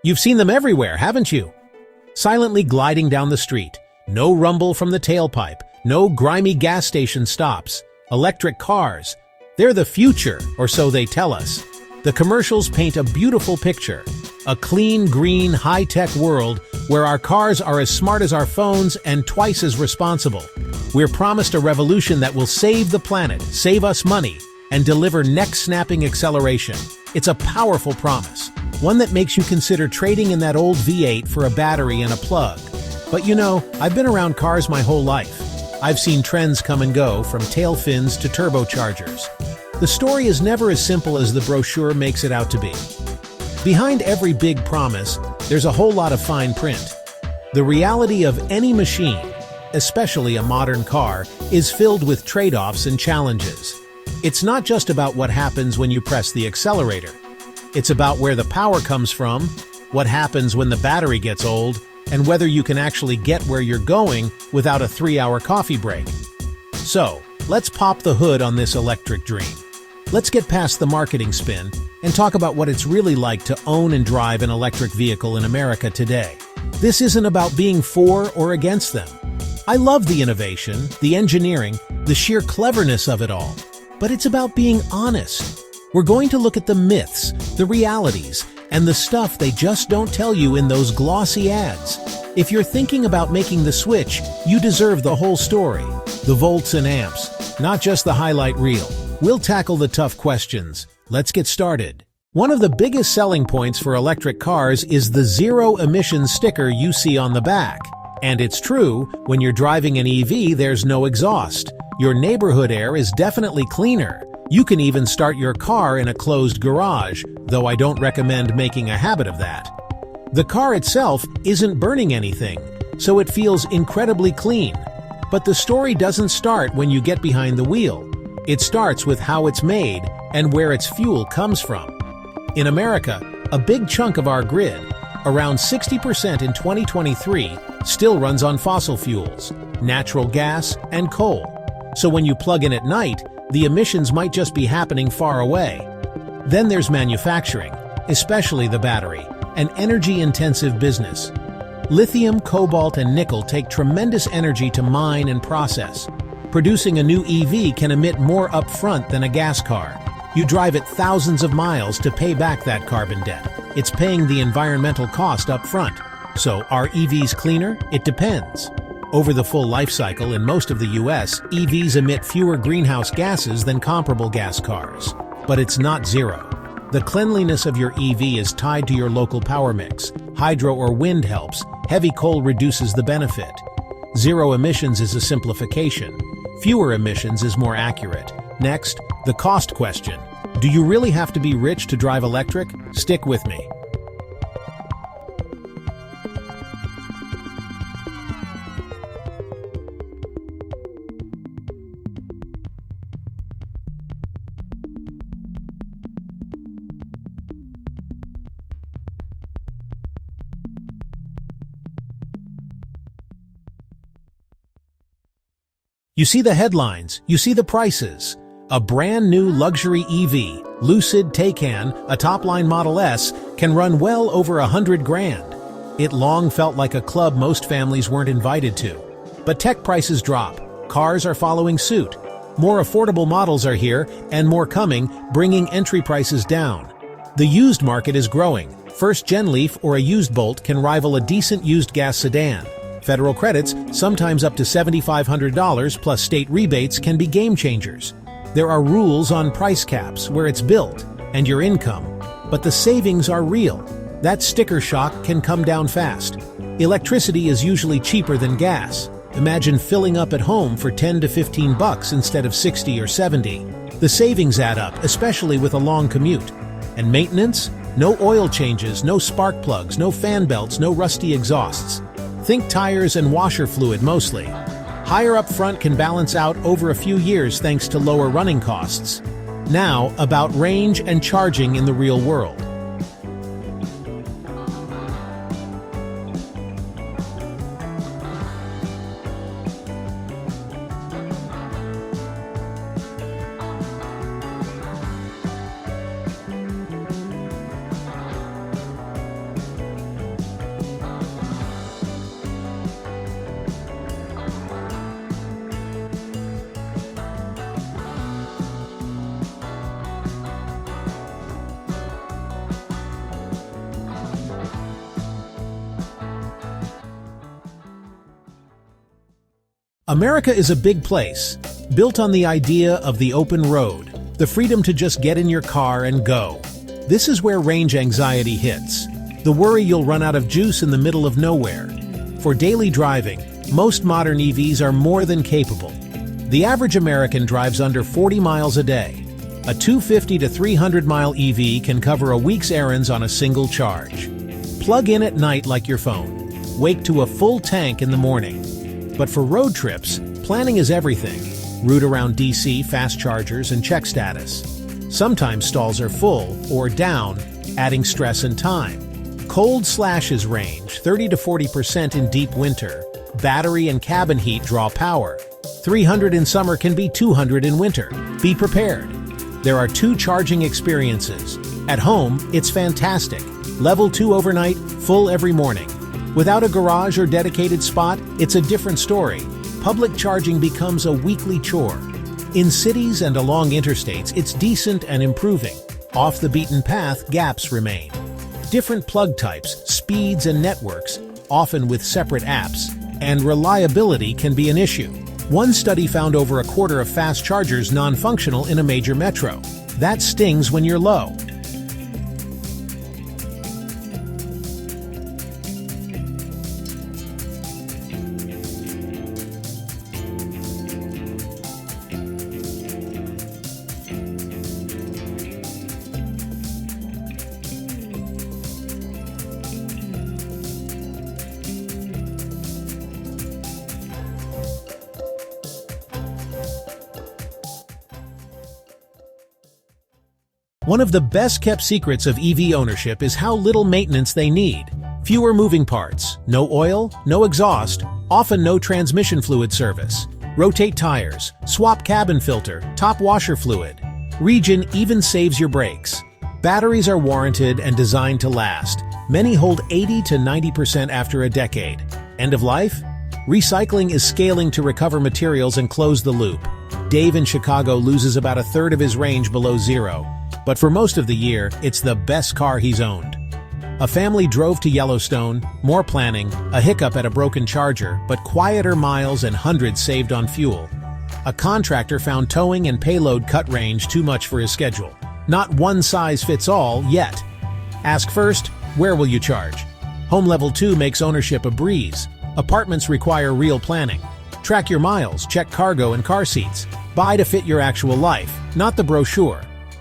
You've seen them everywhere, haven't you? Silently gliding down the street. No rumble from the tailpipe. No grimy gas station stops. Electric cars. They're the future, or so they tell us. The commercials paint a beautiful picture. A clean, green, high-tech world where our cars are as smart as our phones and twice as responsible. We're promised a revolution that will save the planet, save us money, and deliver neck-snapping acceleration. It's a powerful promise, one that makes you consider trading in that old V8 for a battery and a plug. But you know, I've been around cars my whole life. I've seen trends come and go, from tail fins to turbochargers. The story is never as simple as the brochure makes it out to be. Behind every big promise, there's a whole lot of fine print. The reality of any machine, especially a modern car, is filled with trade-offs and challenges. It's not just about what happens when you press the accelerator. It's about where the power comes from, what happens when the battery gets old, and whether you can actually get where you're going without a 3-hour coffee break. So, let's pop the hood on this electric dream. Let's get past the marketing spin and talk about what it's really like to own and drive an electric vehicle in America today. This isn't about being for or against them. I love the innovation, the engineering, the sheer cleverness of it all. But it's about being honest. We're going to look at the myths, the realities, and the stuff they just don't tell you in those glossy ads. If you're thinking about making the switch, you deserve the whole story. The volts and amps, not just the highlight reel. We'll tackle the tough questions. Let's get started. One of the biggest selling points for electric cars is the zero-emission sticker you see on the back. And it's true, when you're driving an EV, there's no exhaust. Your neighborhood air is definitely cleaner. You can even start your car in a closed garage, though I don't recommend making a habit of that. The car itself isn't burning anything, so it feels incredibly clean. But the story doesn't start when you get behind the wheel. It starts with how it's made and where its fuel comes from. In America, a big chunk of our grid, around 60% in 2023, still runs on fossil fuels, natural gas, and coal. So when you plug in at night, the emissions might just be happening far away. Then there's manufacturing, especially the battery, an energy-intensive business. Lithium, cobalt, and nickel take tremendous energy to mine and process. Producing a new EV can emit more upfront than a gas car. You drive it thousands of miles to pay back that carbon debt. It's paying the environmental cost up front. So, are EVs cleaner? It depends. Over the full life cycle in most of the US, EVs emit fewer greenhouse gases than comparable gas cars. But it's not zero. The cleanliness of your EV is tied to your local power mix. Hydro or wind helps. Heavy coal reduces the benefit. Zero emissions is a simplification. Fewer emissions is more accurate. Next, the cost question. Do you really have to be rich to drive electric? Stick with me. You see the headlines, you see the prices. A brand new luxury EV, Lucid Taycan, a top-line Model S, can run well over $100,000. It long felt like a club most families weren't invited to. But tech prices drop, cars are following suit. More affordable models are here, and more coming, bringing entry prices down. The used market is growing. First-gen Leaf or a used Bolt can rival a decent used gas sedan. Federal credits, sometimes up to $7,500 plus state rebates, can be game changers. There are rules on price caps, where it's built, and your income. But the savings are real. That sticker shock can come down fast. Electricity is usually cheaper than gas. Imagine filling up at home for $10 to $15 instead of $60 or $70. The savings add up, especially with a long commute. And maintenance? No oil changes, no spark plugs, no fan belts, no rusty exhausts. Think tires and washer fluid mostly. Higher up front can balance out over a few years thanks to lower running costs. Now, about range and charging in the real world. America is a big place, built on the idea of the open road, the freedom to just get in your car and go. This is where range anxiety hits. The worry you'll run out of juice in the middle of nowhere. For daily driving, most modern EVs are more than capable. The average American drives under 40 miles a day. A 250 to 300 mile EV can cover a week's errands on a single charge. Plug in at night like your phone. Wake to a full tank in the morning. But for road trips, planning is everything. Route around DC, fast chargers, and check status. Sometimes stalls are full or down, adding stress and time. Cold slashes range 30 to 40% in deep winter. Battery and cabin heat draw power. 300 in summer can be 200 in winter. Be prepared. There are 2 charging experiences. At home, it's fantastic. Level 2 overnight, full every morning. Without a garage or dedicated spot, it's a different story. Public charging becomes a weekly chore. In cities and along interstates, it's decent and improving. Off the beaten path, gaps remain. Different plug types, speeds, and networks, often with separate apps, and reliability can be an issue. One study found over a quarter of fast chargers non-functional in a major metro. That stings when you're low. One of the best-kept secrets of EV ownership is how little maintenance they need. Fewer moving parts, no oil, no exhaust, often no transmission fluid service. Rotate tires, swap cabin filter, top washer fluid. Region even saves your brakes. Batteries are warranted and designed to last. Many hold 80 to 90% after a decade. End of life? Recycling is scaling to recover materials and close the loop. Dave in Chicago loses about a third of his range below zero. But for most of the year, it's the best car he's owned. A family drove to Yellowstone, more planning, a hiccup at a broken charger, but quieter miles and hundreds saved on fuel. A contractor found towing and payload cut range too much for his schedule. Not one size fits all yet. Ask first, where will you charge? Home Level 2 makes ownership a breeze. Apartments require real planning. Track your miles, check cargo and car seats. Buy to fit your actual life, not the brochure.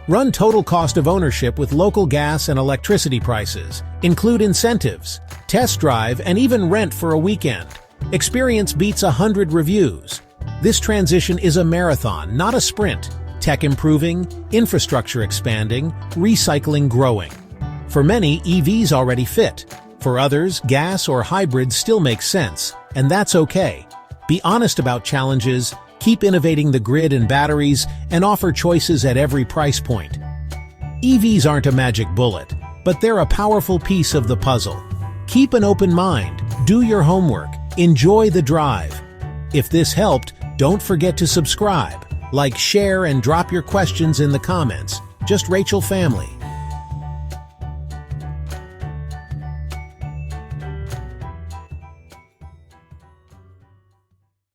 Run total cost of ownership with local gas and electricity prices. Include incentives. Test drive and even rent for a weekend. Experience beats 100 reviews. This transition is a marathon, not a sprint. Tech improving, infrastructure expanding, recycling growing. For many, EVs already fit. For others, gas or hybrid still makes sense, and that's okay. Be honest about challenges, keep innovating the grid and batteries, and offer choices at every price point. EVs aren't a magic bullet, but they're a powerful piece of the puzzle. Keep an open mind, do your homework, enjoy the drive. If this helped, don't forget to subscribe, like, share, and drop your questions in the comments. Just Rachel Family.